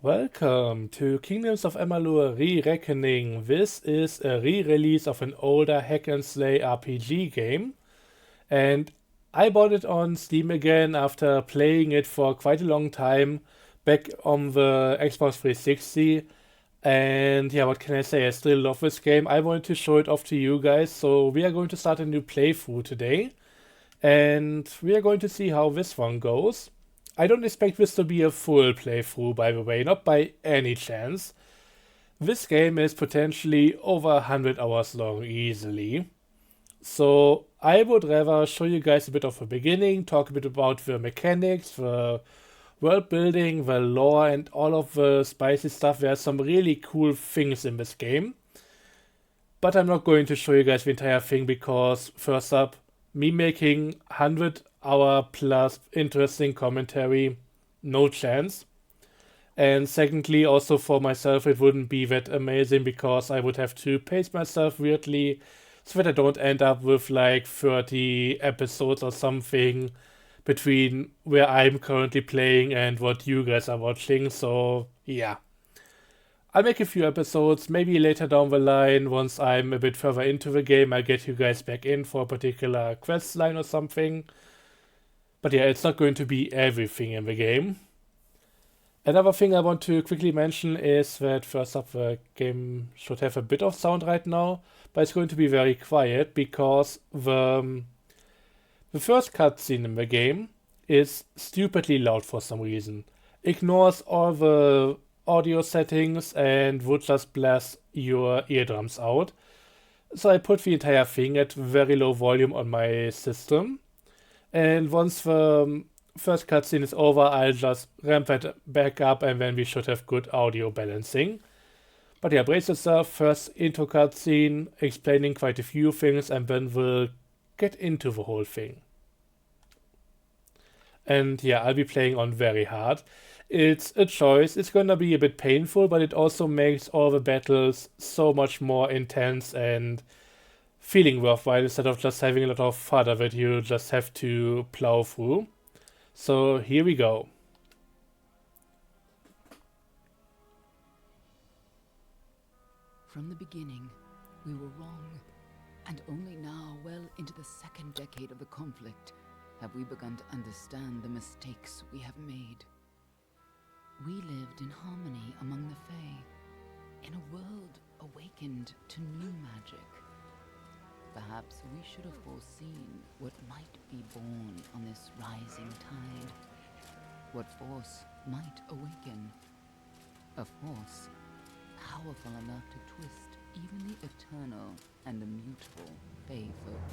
Welcome to Kingdoms of Amalur Re-Reckoning. This is a re-release of an older hack and slay RPG game, and I bought it on Steam again after playing it for quite a long time back on the Xbox 360. And yeah, what can I say? I still love this game. I wanted to show it off to you guys, so we are going to start a new playthrough today, and we are going to see how this one goes. I don't expect this to be a full playthrough, by the way, not by any chance. This game is potentially over 100 hours long easily. So I would rather show you guys a bit of the beginning, talk a bit about the mechanics, the world building, the lore, and all of the spicy stuff. There are some really cool things in this game. But I'm not going to show you guys the entire thing because, first up, me making 100-hour plus interesting commentary, no chance. And secondly, also for myself, it wouldn't be that amazing because I would have to pace myself weirdly so that I don't end up with like 30 episodes or something between where I'm currently playing and what you guys are watching. So, yeah. I'll make a few episodes, maybe later down the line, once I'm a bit further into the game, I'll get you guys back in for a particular quest line or something. But yeah, it's not going to be everything in the game. Another thing I want to quickly mention is that first up, the game should have a bit of sound right now, but it's going to be very quiet because the first cutscene in the game is stupidly loud for some reason. Ignores all the audio settings and would just blast your eardrums out. So I put the entire thing at very low volume on my system. And once the first cutscene is over, I'll just ramp it back up and then we should have good audio balancing. But yeah, brace yourself. First intro cutscene explaining quite a few things and then we'll get into the whole thing. And yeah, I'll be playing on very hard. It's a choice. It's gonna be a bit painful, but it also makes all the battles so much more intense and feeling worthwhile instead of just having a lot of fodder that you just have to plow through. So here we go. From the beginning, we were wrong, and only now, well into the second decade of the conflict, have we begun to understand the mistakes we have made. We lived in harmony among the Fae, in a world awakened to new magic. Perhaps we should have foreseen what might be born on this rising tide. What force might awaken. A force powerful enough to twist even the eternal and immutable Fae folk.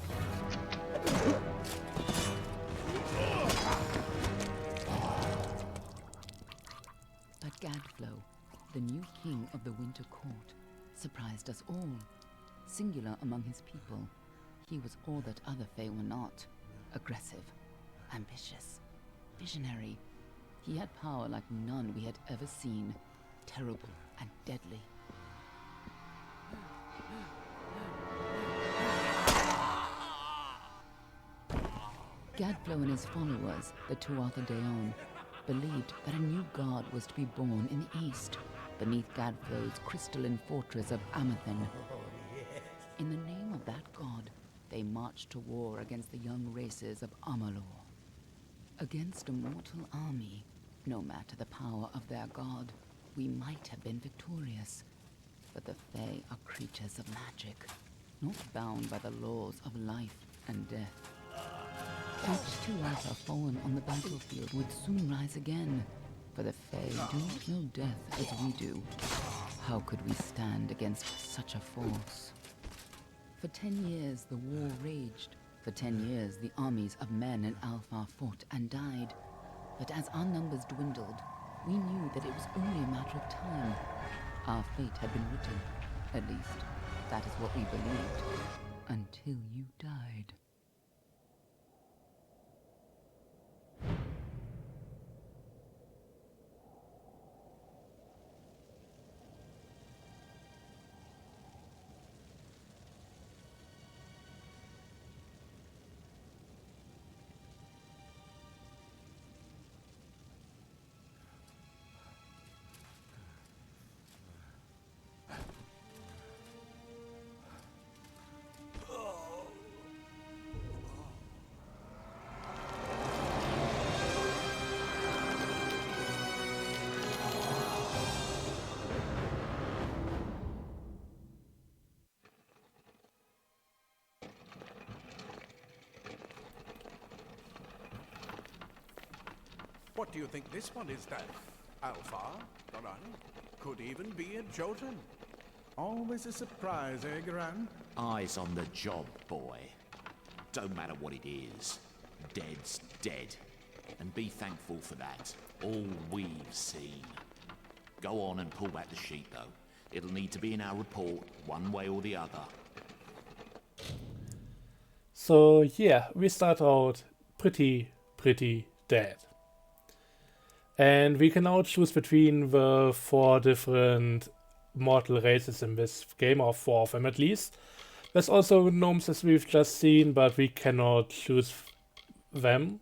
But Gadflow, the new king of the Winter Court, surprised us all. Singular among his people, he was all that other Fae were not. Aggressive, ambitious, visionary. He had power like none we had ever seen, terrible and deadly. Gadflow and his followers, the Tuatha Deon, believed that a new god was to be born in the east, beneath Gadflow's crystalline fortress of Amathen. In the name of that god, they marched to war against the young races of Amalur. Against a mortal army, no matter the power of their god, we might have been victorious. But the Fae are creatures of magic, not bound by the laws of life and death. Each Tuatha fallen on the battlefield would soon rise again, for the Fae do not know death as we do. How could we stand against such a force? For 10 years the war raged. For 10 years the armies of Men and Alpha fought and died. But as our numbers dwindled, we knew that it was only a matter of time. Our fate had been written. At least, that is what we believed. Until you died. What do you think this one is, then? Alpha? Garan? Could even be a Jotun. Always a surprise, eh, Garan? Eyes on the job, boy. Don't matter what it is. Dead's dead. And be thankful for that. All we've seen. Go on and pull back the sheet, though. It'll need to be in our report, one way or the other. So yeah, we start out pretty dead. And we can now choose between the 4 different mortal races in this game, or 4 of them at least. There's also gnomes as we've just seen, but we cannot choose them.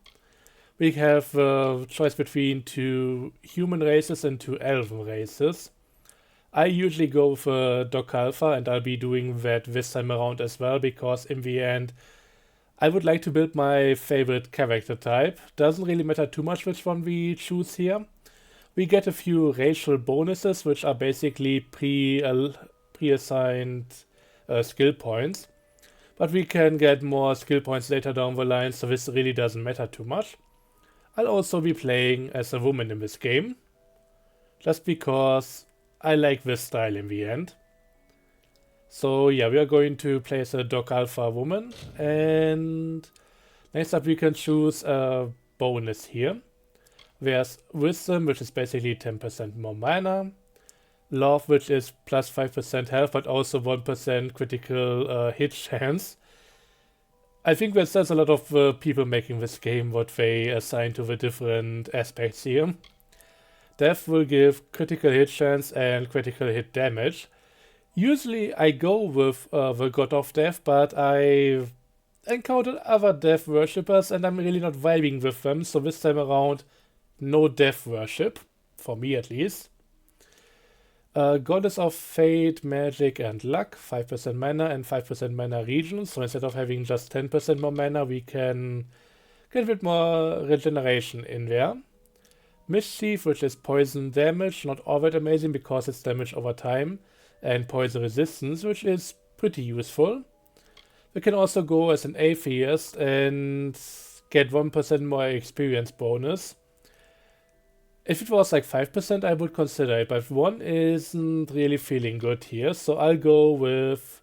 We have the choice between 2 human races and 2 elven races. I usually go with Doc Alpha, and I'll be doing that this time around as well, because in the end I would like to build my favorite character type. Doesn't really matter too much which one we choose here. We get a few racial bonuses, which are basically pre-assigned skill points. But we can get more skill points later down the line, so this really doesn't matter too much. I'll also be playing as a woman in this game, just because I like this style in the end. So yeah, we are going to play as a Doc Alpha woman, and next up we can choose a bonus here. There's Wisdom, which is basically 10% more mana, Love, which is plus 5% health, but also 1% critical hit chance. I think that says a lot of people making this game, what they assign to the different aspects here. Death will give critical hit chance and critical hit damage. Usually I go with the God of Death, but I've encountered other Death worshippers and I'm really not vibing with them, so this time around, no Death worship, for me at least. Goddess of Fate, Magic and Luck, 5% mana and 5% mana regen, so instead of having just 10% more mana, we can get a bit more regeneration in there. Mischief, which is poison damage, not all that amazing because it's damage over time, and poison resistance, which is pretty useful. We can also go as an atheist and get 1% more experience bonus. If it was like 5%, I would consider it, but 1 isn't really feeling good here, so I'll go with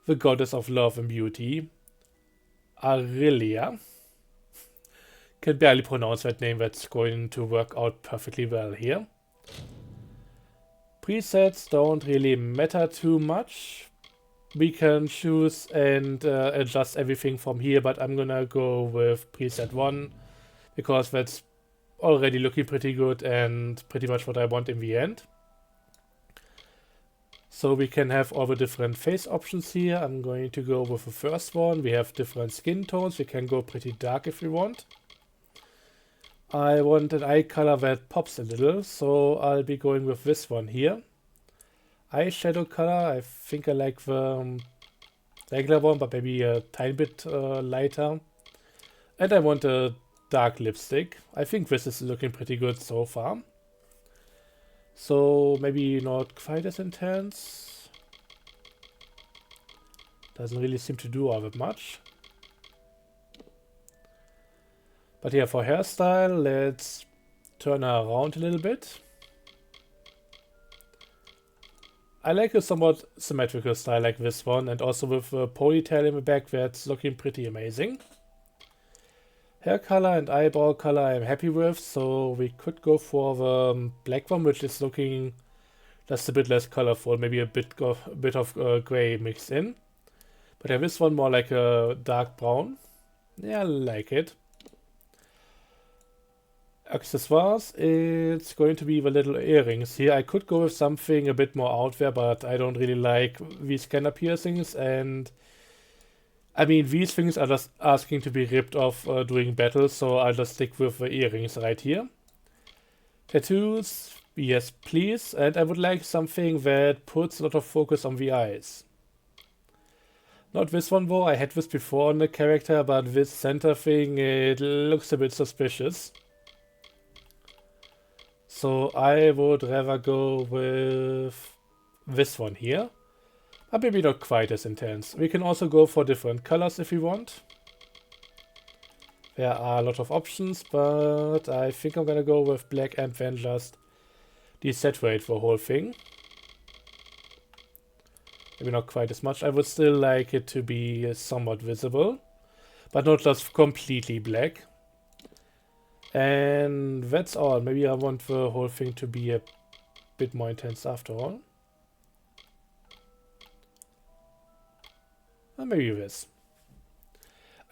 the Goddess of Love and Beauty, Aurelia. Can barely pronounce that name, that's going to work out perfectly well here. Presets don't really matter too much. We can choose and adjust everything from here, but I'm gonna go with preset 1 because that's already looking pretty good and pretty much what I want in the end. So we can have all the different face options here. I'm going to go with the first one. We have different skin tones. We can go pretty dark if we want. I want an eye color that pops a little, so I'll be going with this one here. Eyeshadow color, I think I like the regular one, but maybe a tiny bit lighter. And I want a dark lipstick. I think this is looking pretty good so far. So maybe not quite as intense. Doesn't really seem to do all that much. But yeah, for hairstyle, let's turn her around a little bit. I like a somewhat symmetrical style like this one, and also with a ponytail in the back, that's looking pretty amazing. Hair color and eyebrow color I'm happy with, so we could go for the black one, which is looking just a bit less colorful, maybe a bit of gray mixed in. But yeah, this one more like a dark brown. Yeah, I like it. Accessoires, it's going to be the little earrings here. I could go with something a bit more out there, but I don't really like these scanner piercings, and I mean, these things are just asking to be ripped off during battle, so I'll just stick with the earrings right here. Tattoos, yes please, and I would like something that puts a lot of focus on the eyes. Not this one though, I had this before on the character, but this center thing, it looks a bit suspicious. So I would rather go with this one here. But maybe not quite as intense. We can also go for different colors if we want. There are a lot of options, but I think I'm gonna go with black and then just desaturate the whole thing. Maybe not quite as much. I would still like it to be somewhat visible, but not just completely black. And that's all. Maybe I want the whole thing to be a bit more intense after all. Or maybe this.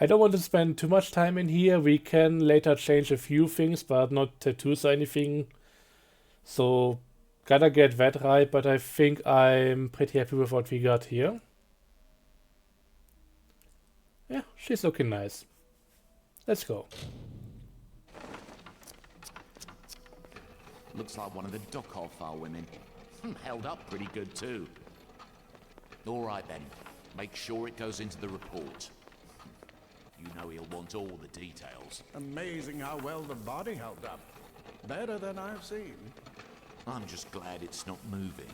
I don't want to spend too much time in here. We can later change a few things, but not tattoos or anything. So, gotta get that right, but I think I'm pretty happy with what we got here. Yeah, she's looking nice. Let's go. Looks like one of the dock-off women. Held up pretty good too. All right then, make sure it goes into the report. You know he'll want all the details. Amazing how well the body held up. Better than I've seen. I'm just glad it's not moving.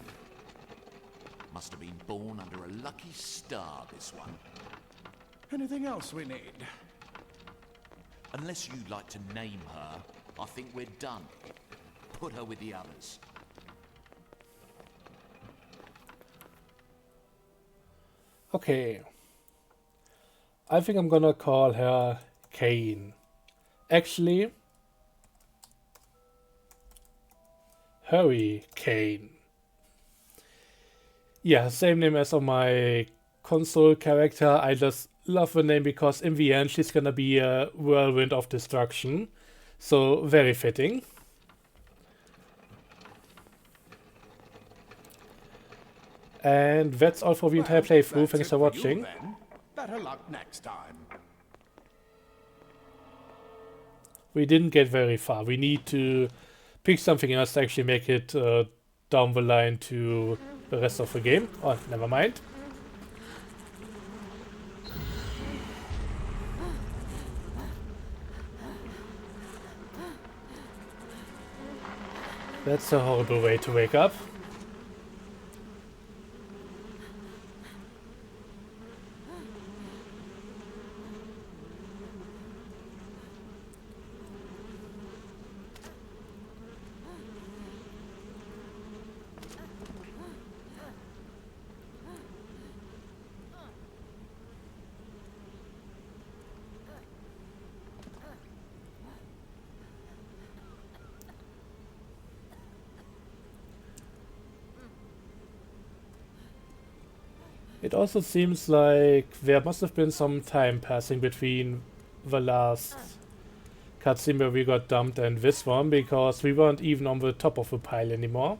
Must have been born under a lucky star, this one. Anything else we need? Unless you'd like to name her, I think we're done. Put her with the others. Okay. I think I'm gonna call her Kane. Actually, Hurricane. Yeah, same name as on my console character. I just love the name because in the end she's gonna be a whirlwind of destruction. So, very fitting. And that's all for the entire playthrough. Thanks for watching. Better luck next time. We didn't get very far. We need to pick something else to actually make it down the line to the rest of the game. Oh, never mind. That's a horrible way to wake up. It also seems like there must have been some time passing between the last cutscene where we got dumped and this one, because we weren't even on the top of the pile anymore.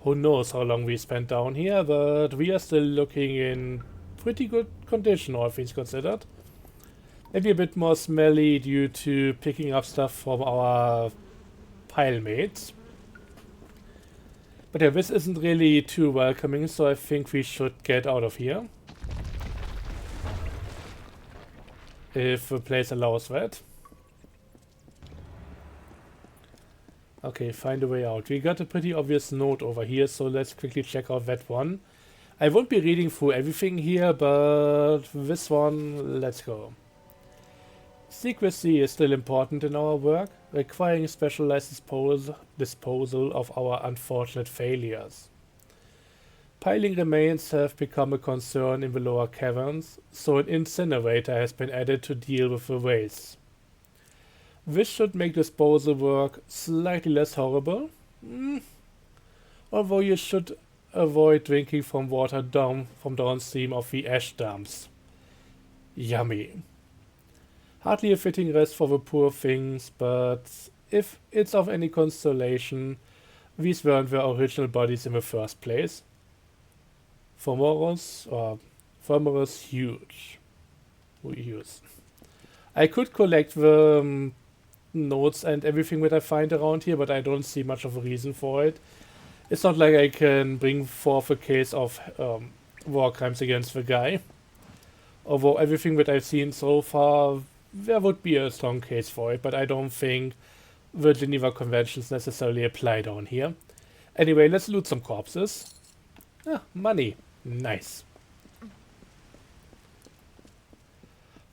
Who knows how long we spent down here, but we are still looking in pretty good condition, all things considered. Maybe a bit more smelly due to picking up stuff from our pile mates. But yeah, this isn't really too welcoming, so I think we should get out of here. If the place allows that. Okay, find a way out. We got a pretty obvious note over here, so let's quickly check out that one. I won't be reading through everything here, but this one, let's go. Secrecy is still important in our work, requiring specialized disposal of our unfortunate failures. Piling remains have become a concern in the lower caverns, so an incinerator has been added to deal with the waste. This should make disposal work slightly less horrible, although you should avoid drinking from water down from downstream of the ash dumps. Yummy. Hardly a fitting rest for the poor things, but if it's of any consolation, these weren't their original bodies in the first place. Formorous huge. Use. I could collect the notes and everything that I find around here, but I don't see much of a reason for it. It's not like I can bring forth a case of war crimes against the guy. Although everything that I've seen so far, there would be a strong case for it, but I don't think the Geneva Conventions necessarily apply down here. Anyway, let's loot some corpses. Ah, money. Nice.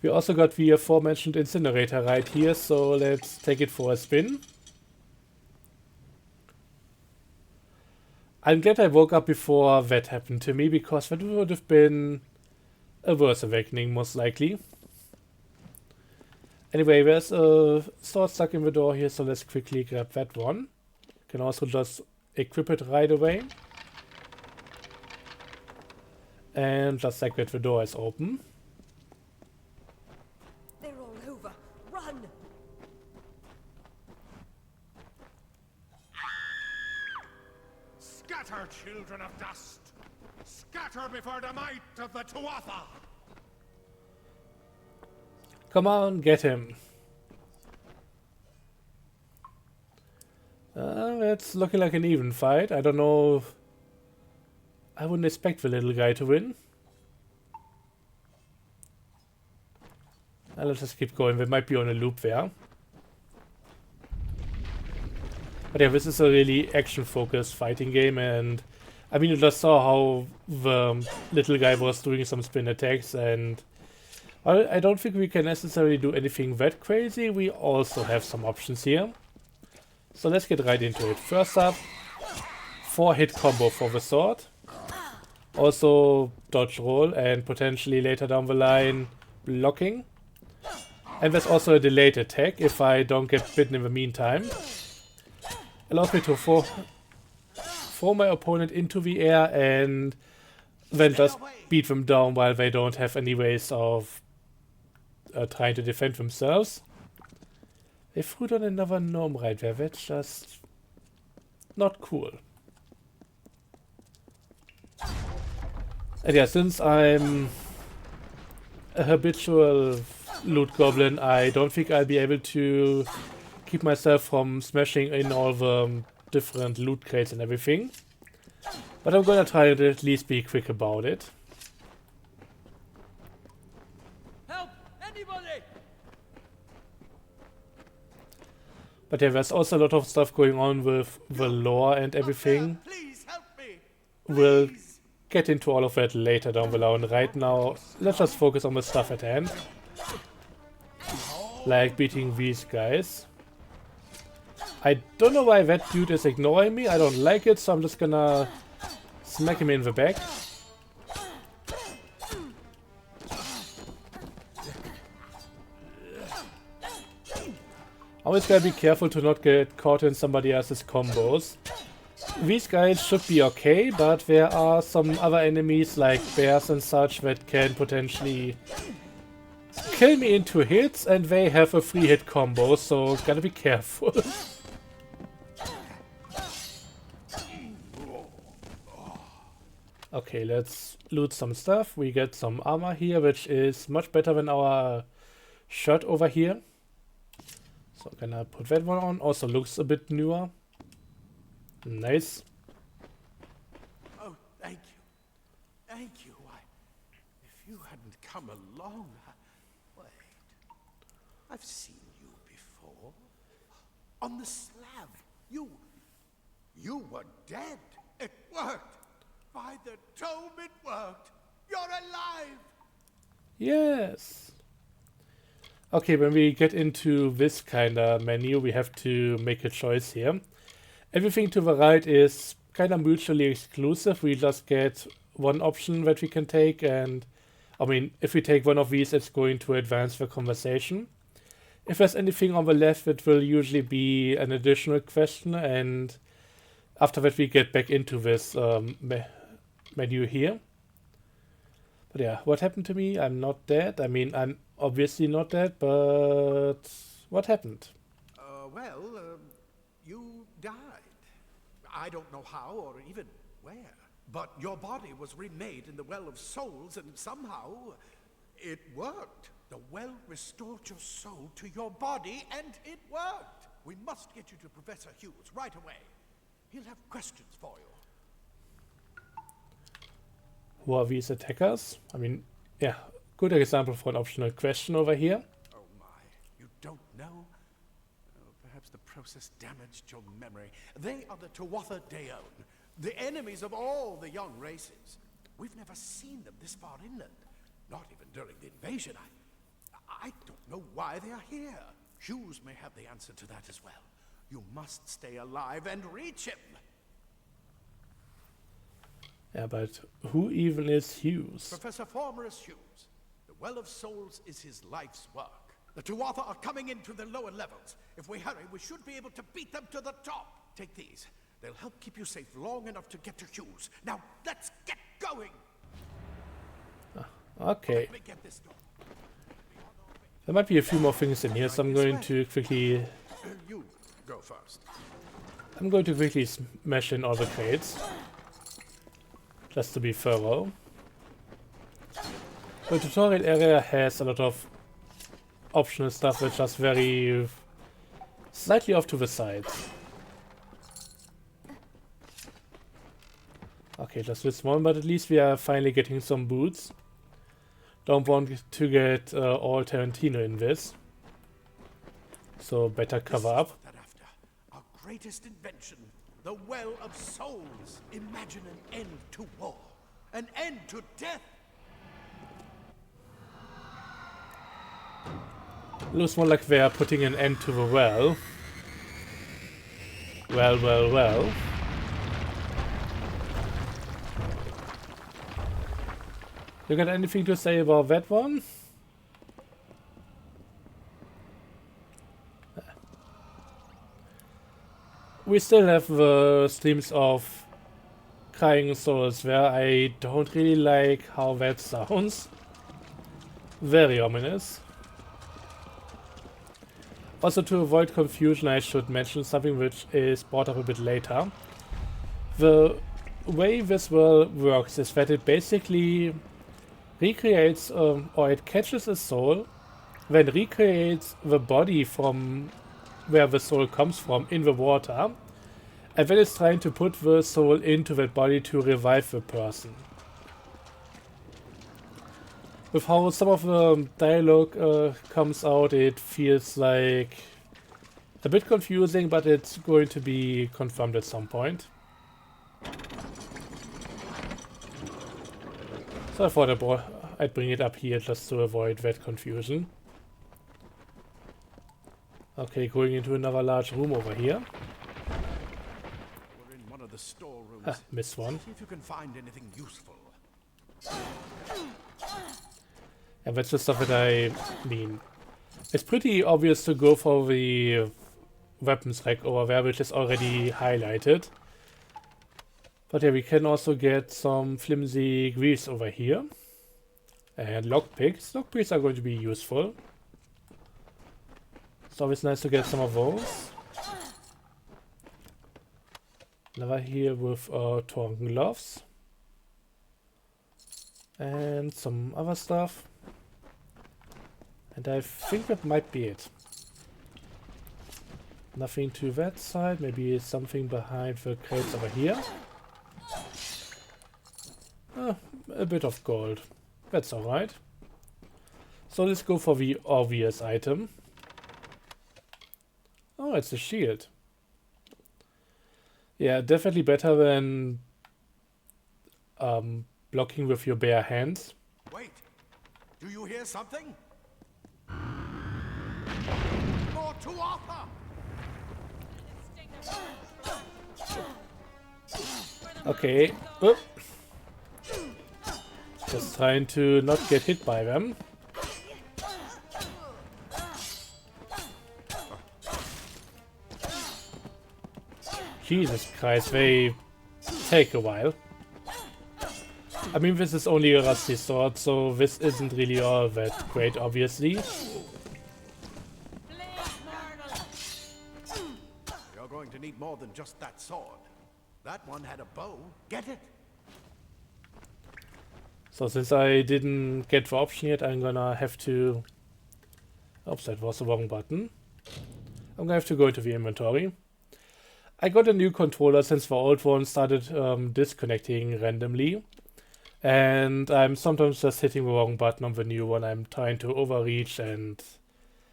We also got the aforementioned incinerator right here, so let's take it for a spin. I'm glad I woke up before that happened to me, because that would have been a worse awakening, most likely. Anyway, there's a sword stuck in the door here, so let's quickly grab that one. Can also just equip it right away. And just like that, the door is open. They're all over. Run! Scatter, children of dust! Scatter before the might of the Tuatha! Come on, get him. It's looking like an even fight. I don't know. I wouldn't expect the little guy to win. Let's just keep going. We might be on a loop there. But yeah, this is a really action-focused fighting game, and I mean, you just saw how the little guy was doing some spin attacks, and I don't think we can necessarily do anything that crazy. We also have some options here. So let's get right into it. First up, 4-hit combo for the sword. Also dodge roll, and potentially later down the line blocking. And there's also a delayed attack if I don't get bitten in the meantime. Allows me to throw my opponent into the air and then just beat them down while they don't have any ways of trying to defend themselves. They threw down another gnome right there. That's just not cool. And yeah, since I'm a habitual loot goblin, I don't think I'll be able to keep myself from smashing in all the different loot crates and everything. But I'm gonna try to at least be quick about it. Help! Anybody! But yeah, there's also a lot of stuff going on with the lore and everything. Please help me! We'll get into all of that later down the line. Right now, let's just focus on the stuff at hand. Like beating these guys. I don't know why that dude is ignoring me. I don't like it, so I'm just gonna smack him in the back. Always gotta be careful to not get caught in somebody else's combos. These guys should be okay, but there are some other enemies like bears and such that can potentially kill me in 2 hits, and they have a 3-hit combo, so gotta be careful. Okay, let's loot some stuff. We get some armor here, which is much better than our shirt over here. So I'm gonna put that one on. Also looks a bit newer. Nice. Oh, thank you. Thank you. If you hadn't come along... Wait. I've seen you before. On the slab. You were dead. It worked. By the tome, it worked. You're alive. Yes. Okay, when we get into this kind of menu, we have to make a choice here. Everything to the right is kind of mutually exclusive. We just get one option that we can take, and I mean, if we take one of these, it's going to advance the conversation. If there's anything on the left, it will usually be an additional question, and after that we get back into this menu here. But yeah, what happened to me? I'm not dead. I mean, I'm obviously not dead, but what happened? You died. I don't know how or even where, but your body was remade in the Well of Souls, and somehow it worked. The well restored your soul to your body, and it worked. We must get you to Professor Hughes right away. He'll have questions for you. Who are these attackers? I mean, yeah, good example for an optional question over here. Oh my, you don't know? Oh, perhaps the process damaged your memory. They are the Tuatha Deon, the enemies of all the young races. We've never seen them this far inland, not even during the invasion. I don't know why they are here. Hughes may have the answer to that as well. You must stay alive and reach him. Yeah, but who even is Hughes? Professor Formerus Hughes. The Well of Souls is his life's work. The Tuatha are coming into the lower levels. If we hurry, we should be able to beat them to the top. Take these. They'll help keep you safe long enough to get to Hughes. Now, let's get going! Okay. Let me get this done. There might be a few more things in here, so I'm going to quickly... You go first. I'm going to quickly smash in all the crates. Just to be thorough. The tutorial area has a lot of optional stuff which is very... slightly off to the side. Okay, just this one, but at least we are finally getting some boots. Don't want to get all Tarantino in this. So better cover up. This is what they're after. Our greatest invention, the Well of Souls. Imagine an end to war, an end to death. Looks more like they are putting an end to the well. Well. You got anything to say about that one? We still have the streams of Crying Souls where I don't really like how that sounds. Very ominous. Also, to avoid confusion, I should mention something which is brought up a bit later. The way this world works is that it basically recreates, or it catches a soul, then recreates the body from where the soul comes from in the water, and then it's trying to put the soul into that body to revive the person. With how some of the dialogue comes out, it feels like a bit confusing, but it's going to be confirmed at some point. So I thought I'd bring it up here just to avoid that confusion. Okay, going into another large room over here. We're in one of the storerooms. Ah, missed one. See if you can find anything useful. And that's the stuff that I mean. It's pretty obvious to go for the weapons rack over there, which is already highlighted. But yeah, we can also get some flimsy greaves over here. And lockpicks. Lockpicks are going to be useful. It's always nice to get some of those. Another here with torn gloves. And some other stuff. And I think that might be it. Nothing to that side. Maybe something behind the crates over here. A bit of gold. That's alright. So let's go for the obvious item. Oh, it's a shield. Yeah, definitely better than blocking with your bare hands. Wait, do you hear something? More Tuatha! Okay. Oh. Just trying to not get hit by them. Jesus Christ, they take a while. I mean, this is only a rusty sword, so this isn't really all that great, obviously. You're going to need more than just that sword. That one had a bow. Get it? So since I didn't get the option yet, I'm gonna have to... Oops, that was the wrong button. I'm gonna have to go into the inventory. I got a new controller since the old one started disconnecting randomly. And I'm sometimes just hitting the wrong button on the new one. I'm trying to overreach, and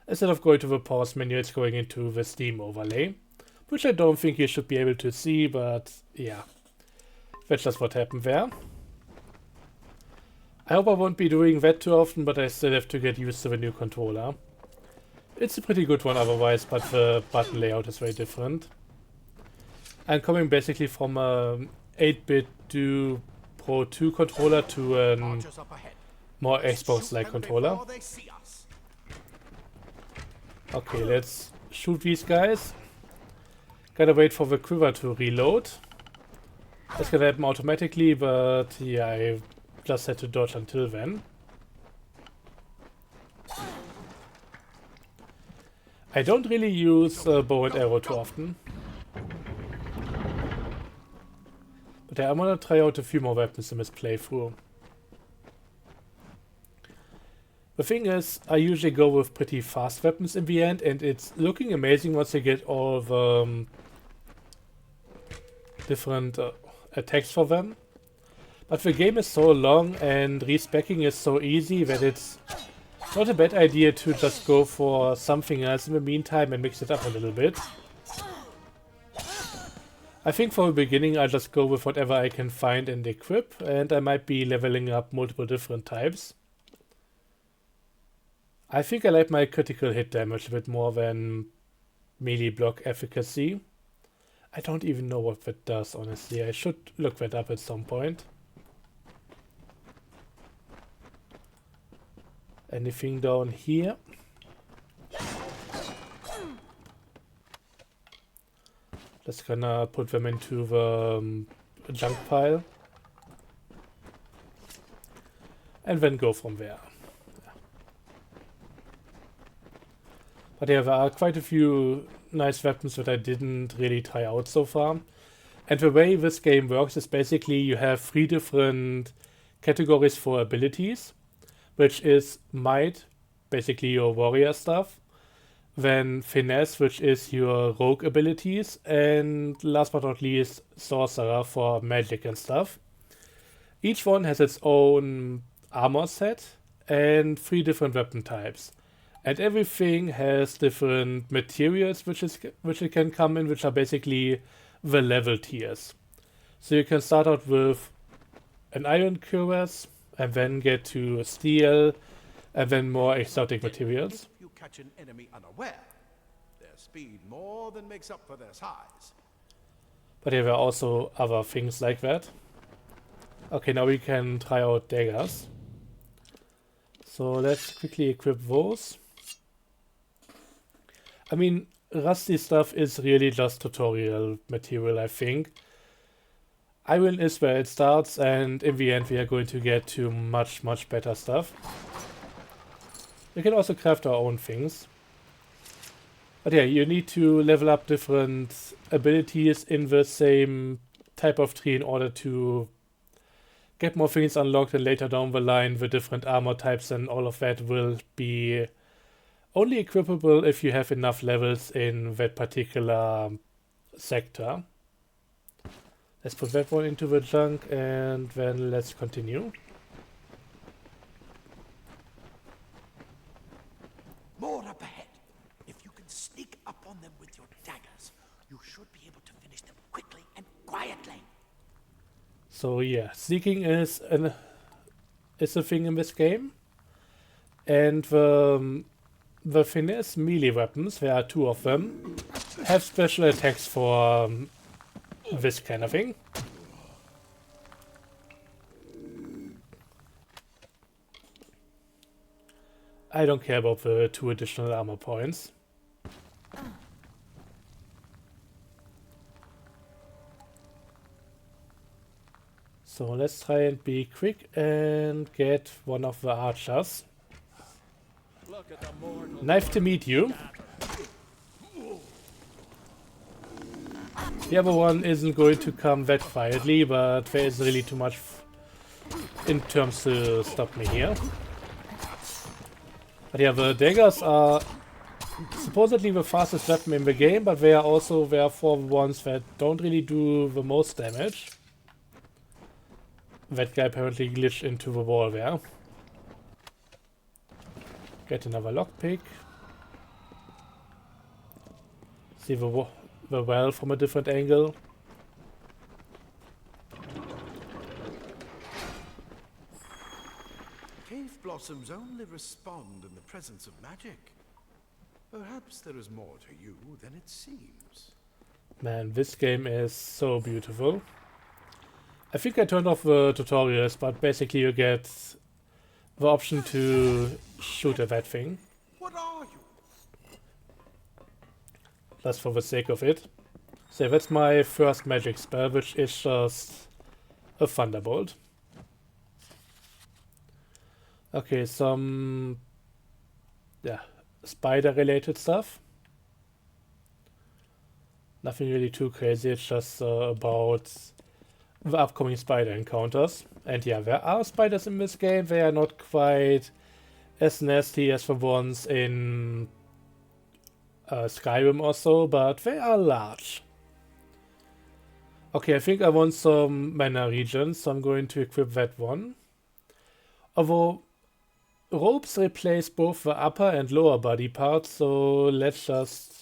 instead of going to the pause menu, it's going into the Steam overlay. Which I don't think you should be able to see, but yeah. That's just what happened there. I hope I won't be doing that too often, but I still have to get used to the new controller. It's a pretty good one otherwise, but the button layout is very different. I'm coming basically from a 8-bit Do Pro 2 controller to a Archers up ahead. more Let's Xbox-like shoot them controller. before they see us. Okay, let's shoot these guys. Gotta wait for the quiver to reload. That's gonna happen automatically, but yeah, I just had to dodge until then. I don't really use bow and arrow too often. But yeah, I'm gonna try out a few more weapons in this playthrough. The thing is, I usually go with pretty fast weapons in the end, and it's looking amazing once you get all the different attacks for them. But the game is so long and respecking is so easy that it's not a bad idea to just go for something else in the meantime and mix it up a little bit. I think for the beginning I'll just go with whatever I can find and equip, and I might be leveling up multiple different types. I think I like my critical hit damage a bit more than melee block efficacy. I don't even know what that does, honestly. I should look that up at some point. Anything down here? Just gonna put them into the junk pile. And then go from there. But yeah, there are quite a few nice weapons that I didn't really try out so far. And the way this game works is basically you have 3 different categories for abilities, which is might, basically your warrior stuff, then finesse, which is your rogue abilities, and last but not least, sorcerer for magic and stuff. Each one has its own armor set and 3 different weapon types. And everything has different materials which it can come in, which are basically the level tiers. So you can start out with an iron cuirass, and then get to steel, and then more exotic materials. If you catch an enemy unaware, their speed more than makes up for their size. But there were also other things like that. Okay, now we can try out daggers. So let's quickly equip those. I mean, rusty stuff is really just tutorial material, I think. Iron is where it starts, and in the end we are going to get to much, much better stuff. We can also craft our own things. But yeah, you need to level up different abilities in the same type of tree in order to get more things unlocked, and later down the line the different armor types and all of that will be only equipable if you have enough levels in that particular sector. Let's put that one into the junk, and then let's continue. More up ahead. If you can sneak up on them with your daggers, you should be able to finish them quickly and quietly. So yeah, sneaking is a thing in this game. And the finesse melee weapons, there are 2 of them, have special attacks for this kind of thing. I don't care about the 2 additional armor points. So let's try and be quick and get one of the archers. Nice to meet you. The other one isn't going to come that quietly, but there isn't really too much in terms to stop me here. But yeah, the daggers are supposedly the fastest weapon in the game, but they are also therefore the ones that don't really do the most damage. That guy apparently glitched into the wall there. Get another lockpick. See the well from a different angle. blossoms only respond in the presence of magic. Perhaps there is more to you than it seems. Man, this game is so beautiful. I think I turned off the tutorials, but basically you get the option to shoot at that thing. What are you? Just for the sake of it. So that's my first magic spell, which is just a thunderbolt. Okay, some spider related stuff. Nothing really too crazy, it's just about the upcoming spider encounters. And yeah, there are spiders in this game. They are not quite as nasty as the ones in Skyrim or so, but they are large. Okay, I think I want some mana regions, so I'm going to equip that one. Although ropes replace both the upper and lower body parts, so let's just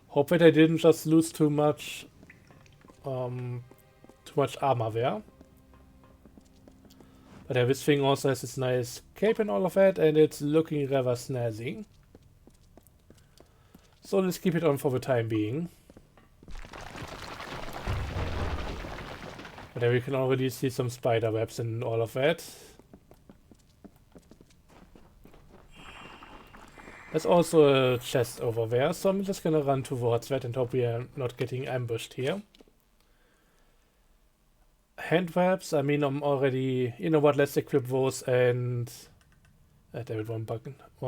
hope that I didn't just lose too much armor there. But yeah, this thing also has this nice cape and all of that, and it's looking rather snazzy. So let's keep it on for the time being. But there we can already see some spider webs and all of that. There's also a chest over there, so I'm just gonna run towards that and hope we are not getting ambushed here. Hand webs, I mean, I'm already... You know what, let's equip those and... there is one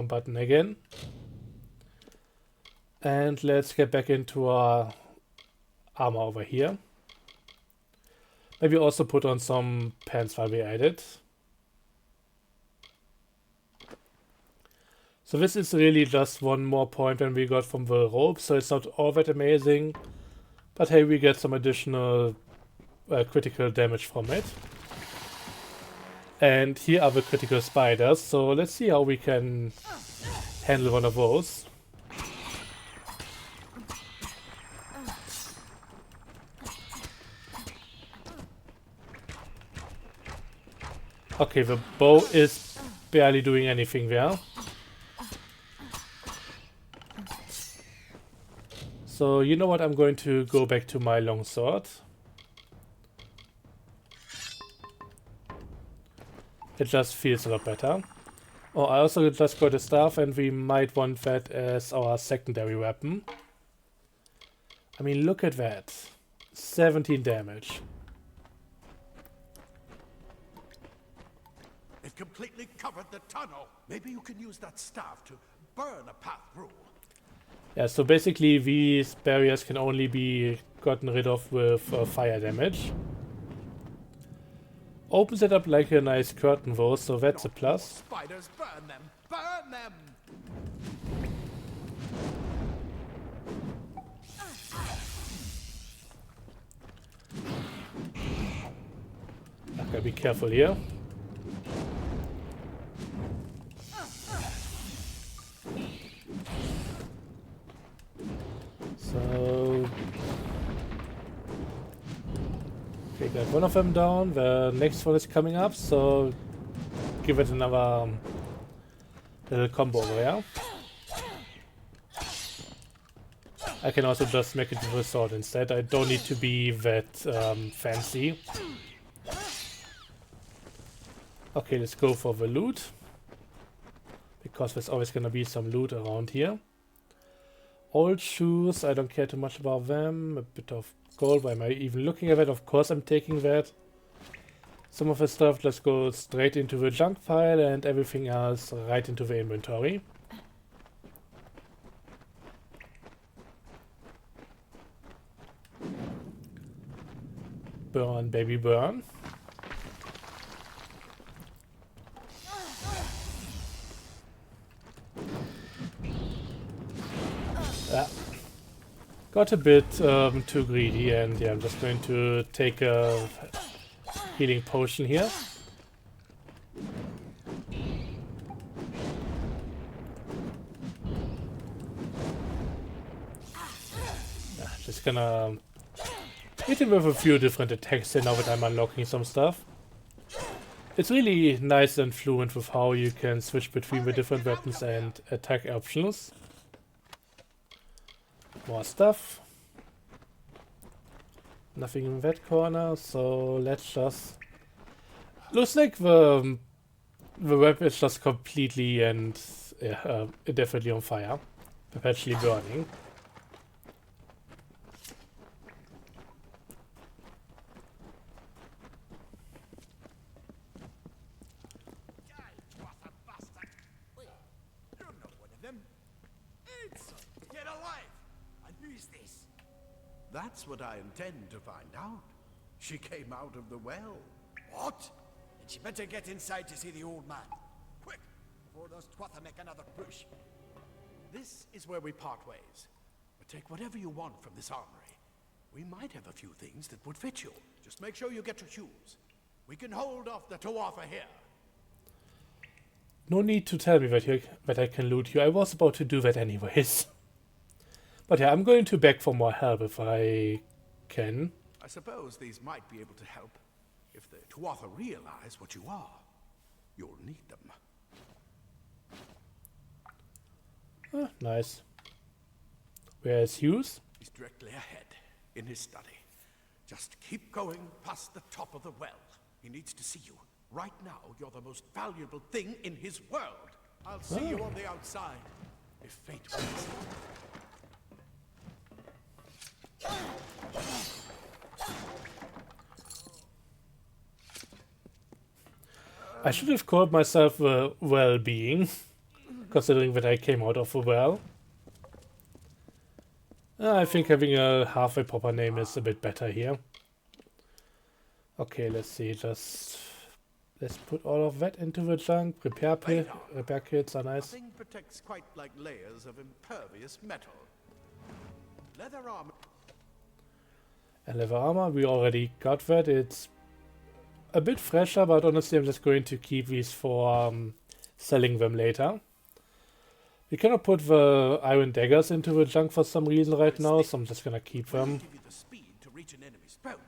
button again. And let's get back into our armor over here. Maybe also put on some pants while we're at it. So this is really just one more point than we got from the rope, so it's not all that amazing. But hey, we get some additional critical damage from it. And here are the critical spiders, so let's see how we can handle one of those. Okay, the bow is barely doing anything there. So, you know what, I'm going to go back to my longsword. It just feels a lot better. Oh, I also just got a staff and we might want that as our secondary weapon. I mean, look at that. 17 damage. It completely covered the tunnel. Maybe you can use that staff to burn a path through. Yeah, so basically these barriers can only be gotten rid of with fire damage. Opens it up like a nice curtain though, so that's a plus. Spiders, burn them! Burn them! Okay, be careful here. So... Okay, got one of them down. The next one is coming up, so give it another little combo over there. I can also just make it with a sword instead. I don't need to be that fancy. Okay, let's go for the loot. Because there's always gonna be some loot around here. Old shoes, I don't care too much about them. A bit of gold, why am I even looking at it? Of course I'm taking that. Some of the stuff just goes straight into the junk pile and everything else right into the inventory. Burn, baby, burn. Got a bit too greedy, and yeah, I'm just going to take a healing potion here. Just gonna hit him with a few different attacks here now that I'm unlocking some stuff. It's really nice and fluent with how you can switch between the different weapons and attack options. More stuff. Nothing in that corner, so let's just... Looks like the web is just completely and definitely on fire. Perpetually burning. You're not one of them. It's get alive. And who is this? That's what I intend to find out. She came out of the well. What? Then she better get inside to see the old man. Quick, before those Twatha make another push. This is where we part ways. But take whatever you want from this armory. We might have a few things that would fit you. Just make sure you get your shoes. We can hold off the Tuatha here. No need to tell me that I can loot you. I was about to do that anyways. But yeah, I'm going to beg for more help if I can. I suppose these might be able to help. If the Tuatha realize what you are, you'll need them. Ah, nice. Where is Hughes? He's directly ahead, in his study. Just keep going past the top of the well. He needs to see you. Right now, you're the most valuable thing in his world. I'll see you on the outside, if fate wills. I should have called myself well-being, considering that I came out of a well. I think having a halfway proper name is a bit better here. Okay, let's see, let's put all of that into the junk. Repair kits are nice. Nothing protects quite like layers of impervious metal. Leather armor. And leather armor, we already got that. It's a bit fresher, but honestly I'm just going to keep these for selling them later. We cannot put the iron daggers into the junk for some reason right now, so I'm just gonna keep them. Give you the speed to reach an enemy's boat.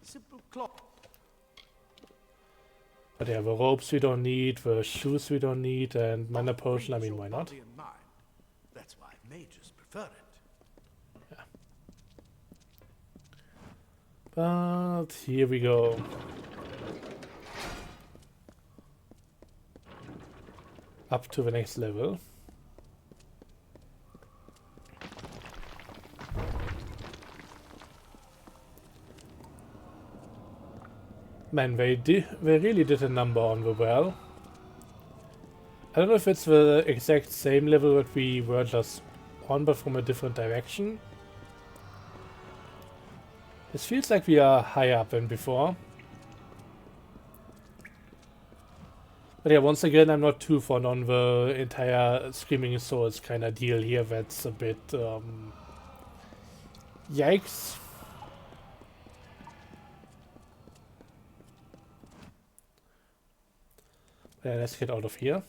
Simple clock. But yeah, the ropes we don't need, the shoes we don't need, and mana potion, I mean, why not? That's why mages prefer it. But here we go. Up to the next level. Man, they really did a number on the well. I don't know if it's the exact same level that we were just on, but from a different direction. This feels like we are higher up than before. But yeah, once again, I'm not too fond on the entire Screaming Souls kind of deal here. That's a bit, yikes. Yeah, let's get out of here.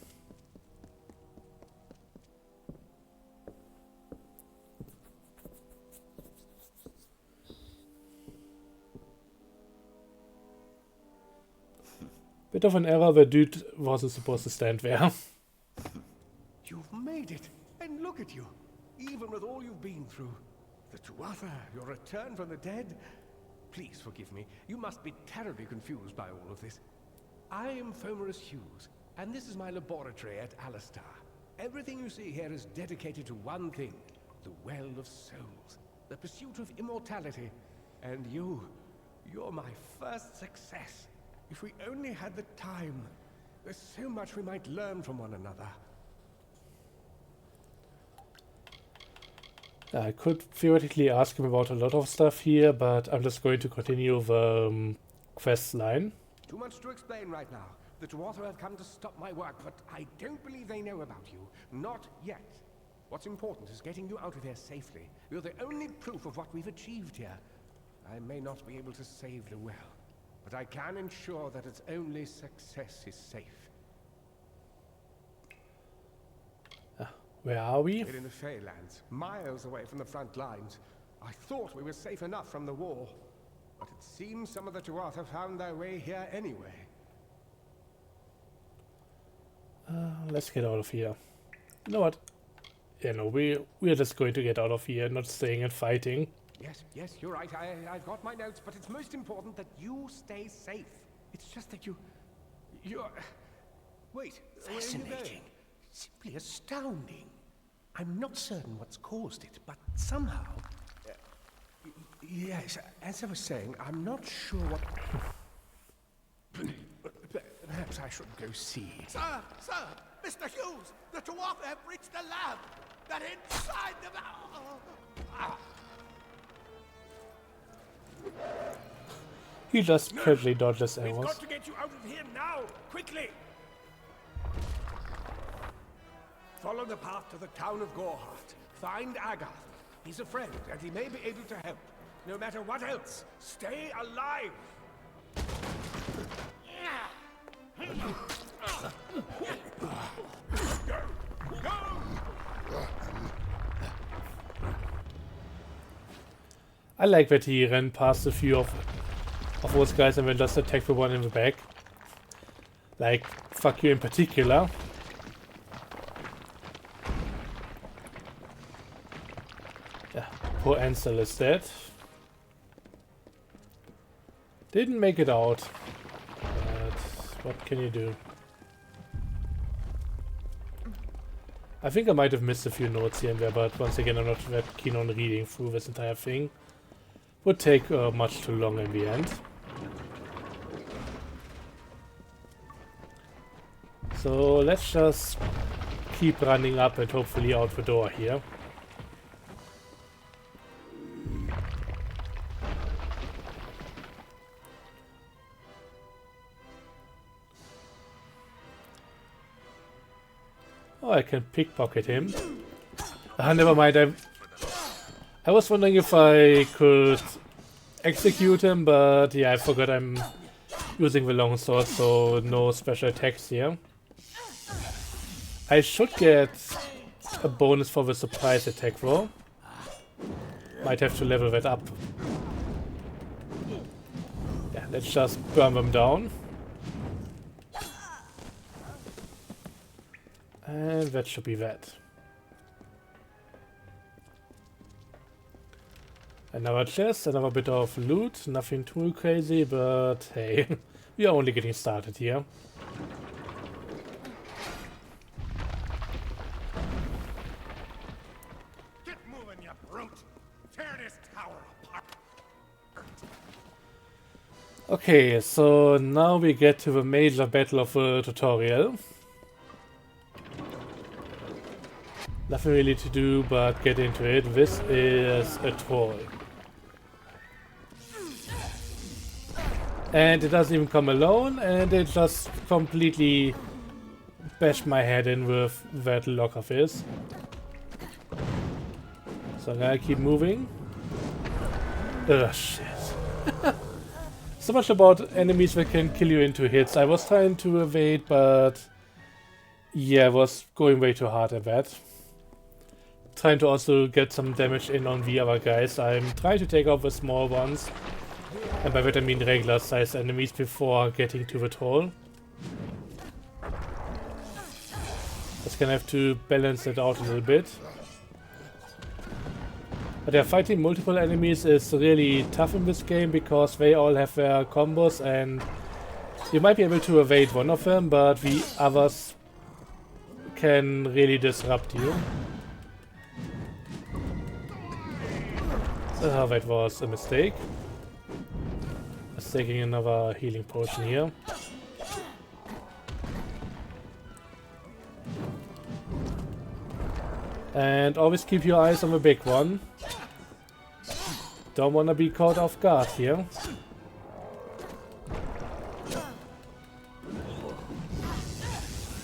Bit of an error, the dude wasn't supposed to stand there. You've made it, and look at you, even with all you've been through. The Tuatha, your return from the dead. Please forgive me, you must be terribly confused by all of this. I am Fomerus Hughes, and this is my laboratory at Alistar. Everything you see here is dedicated to one thing, the Well of Souls, the pursuit of immortality. And you're my first success. If we only had the time, there's so much we might learn from one another. I could theoretically ask him about a lot of stuff here, but I'm just going to continue the quest line. Too much to explain right now. The Tuatha have come to stop my work, but I don't believe they know about you. Not yet. What's important is getting you out of here safely. You're the only proof of what we've achieved here. I may not be able to save the well, but I can ensure that its only success is safe. Where are we? We're in the Feylands, miles away from the front lines. I thought we were safe enough from the war, but it seems some of the Tuatha found their way here anyway. Let's get out of here. You know what? Yeah, no, we're just going to get out of here, not staying and fighting. Yes, you're right. I've got my notes, but it's most important that you stay safe. It's just that you're... Wait, fascinating. Simply astounding. I'm not certain what's caused it, but somehow... yes, as I was saying, I'm not sure what... Perhaps I should go see. Sir! Mr. Hughes! The dwarf have reached the lab! They're inside the... He just casually dodges We've arrows. got to get you out of here now! Quickly! Follow the path to the town of Gorhart. Find Agath. He's a friend, and he may be able to help. No matter what else, stay alive! Go! I like that he ran past a few of those guys and then just attacked the one in the back. Like, fuck you in particular. Yeah, poor Ansel is dead. Didn't make it out. But what can you do? I think I might have missed a few notes here and there, but once again I'm not that keen on reading through this entire thing. Would take much too long in the end. So let's just keep running up and hopefully out the door here. Oh, I can pickpocket him. Ah, never mind. I was wondering if I could execute him, but yeah, I forgot I'm using the longsword, so no special attacks here. I should get a bonus for the surprise attack though. Might have to level that up. Yeah, let's just burn them down. And that should be that. Another chest, another bit of loot, nothing too crazy, but hey, we are only getting started here. Get moving, you brute! Tear this tower apart! Okay, so now we get to the major battle of the tutorial. Nothing really to do but get into it. This is a troll. And it doesn't even come alone, and it just completely bashed my head in with that lock of his. So I'm gonna keep moving. Ugh, shit. So much about enemies that can kill you in 2 hits. I was trying to evade, but yeah, I was going way too hard at that. Trying to also get some damage in on the other guys. I'm trying to take out the small ones. And by that I mean regular sized enemies before getting to the troll. Just gonna have to balance it out a little bit. But yeah, fighting multiple enemies is really tough in this game because they all have their combos and you might be able to evade one of them, but the others can really disrupt you. Oh, that was a mistake. Let's taking another healing potion here. And always keep your eyes on the big one. Don't want to be caught off guard here.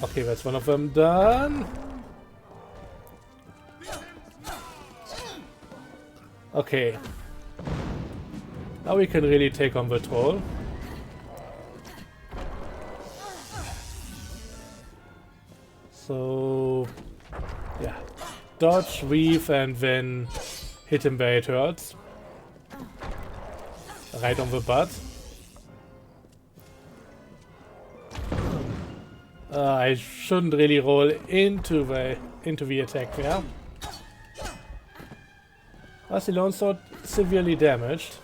Okay, that's one of them done. Okay. Now we can really take on the troll. So, yeah. Dodge, weave, and then hit him where it hurts. Right on the butt. I shouldn't really roll into the attack there. Was the lone sword severely damaged?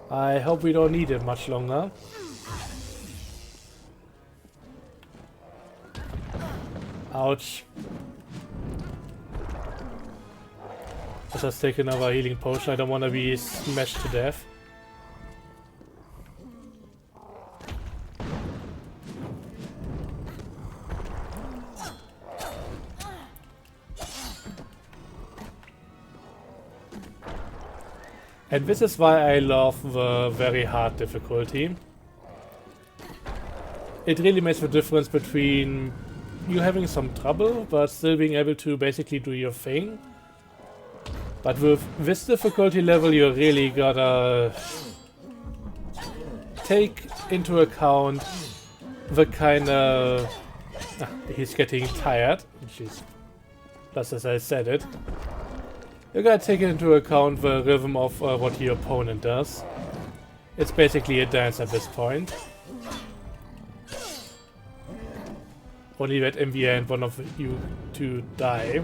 I hope we don't need it much longer. Ouch. Let's just take another healing potion. I don't want to be smashed to death. And this is why I love the very hard difficulty. It really makes the difference between you having some trouble, but still being able to basically do your thing. But with this difficulty level, you really gotta take into account the kind of... he's getting tired. Jeez. Just as I said it. You gotta take into account the rhythm of what your opponent does. It's basically a dance at this point. Only that in the end one of you two die.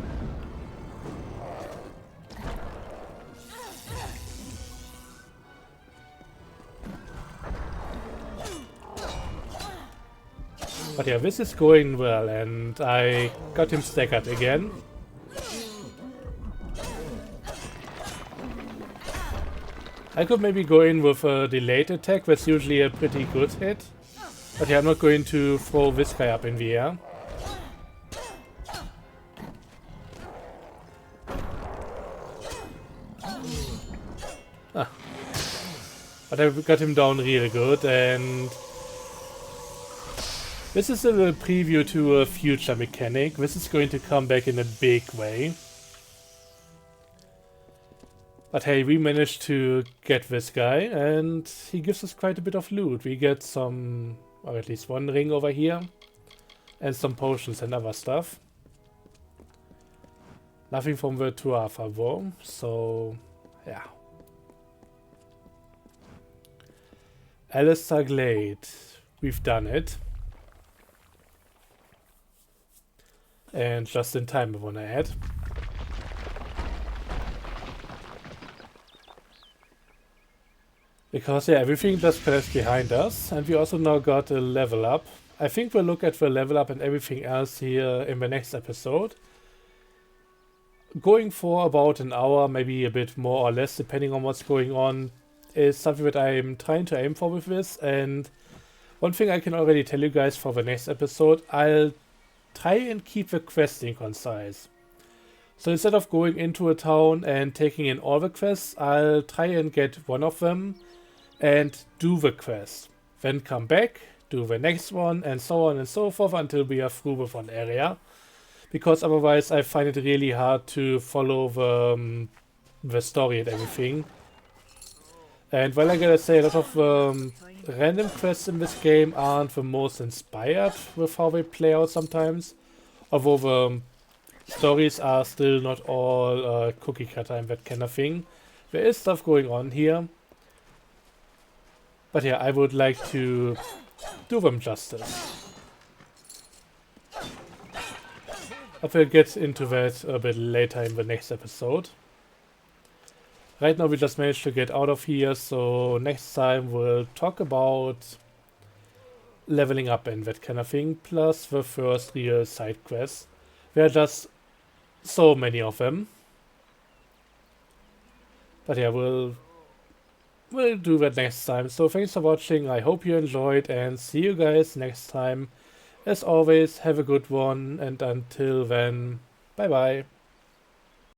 But yeah, this is going well, and I got him staggered again. I could maybe go in with a delayed attack, that's usually a pretty good hit. But yeah, I'm not going to throw this guy up in the air. Ah. But I got him down really good, and this is a little preview to a future mechanic. This is going to come back in a big way. But hey, we managed to get this guy, and he gives us quite a bit of loot. We get some, or at least one ring over here, and some potions and other stuff. Nothing from the Tuatha though, so yeah. Alistair Glade, we've done it. And just in time I wanna add. Because yeah, everything just passed behind us, and we also now got a level up. I think we'll look at the level up and everything else here in the next episode. Going for about an hour, maybe a bit more or less, depending on what's going on, is something that I'm trying to aim for with this. And one thing I can already tell you guys for the next episode, I'll try and keep the questing concise. So instead of going into a town and taking in all the quests, I'll try and get one of them and do the quest. Then come back, do the next one, and so on and so forth until we are through with one area. Because otherwise I find it really hard to follow the story and everything. And while I gotta say, a lot of random quests in this game aren't the most inspired with how they play out sometimes. Although the stories are still not all cookie cutter and that kind of thing. There is stuff going on here. But yeah, I would like to do them justice. I will get into that a bit later in the next episode. Right now we just managed to get out of here, so next time we'll talk about leveling up and that kind of thing, plus the first real side quest. There are just so many of them. But yeah, we'll do that next time. So thanks for watching, I hope you enjoyed, and see you guys next time. As always, have a good one, and until then, bye bye.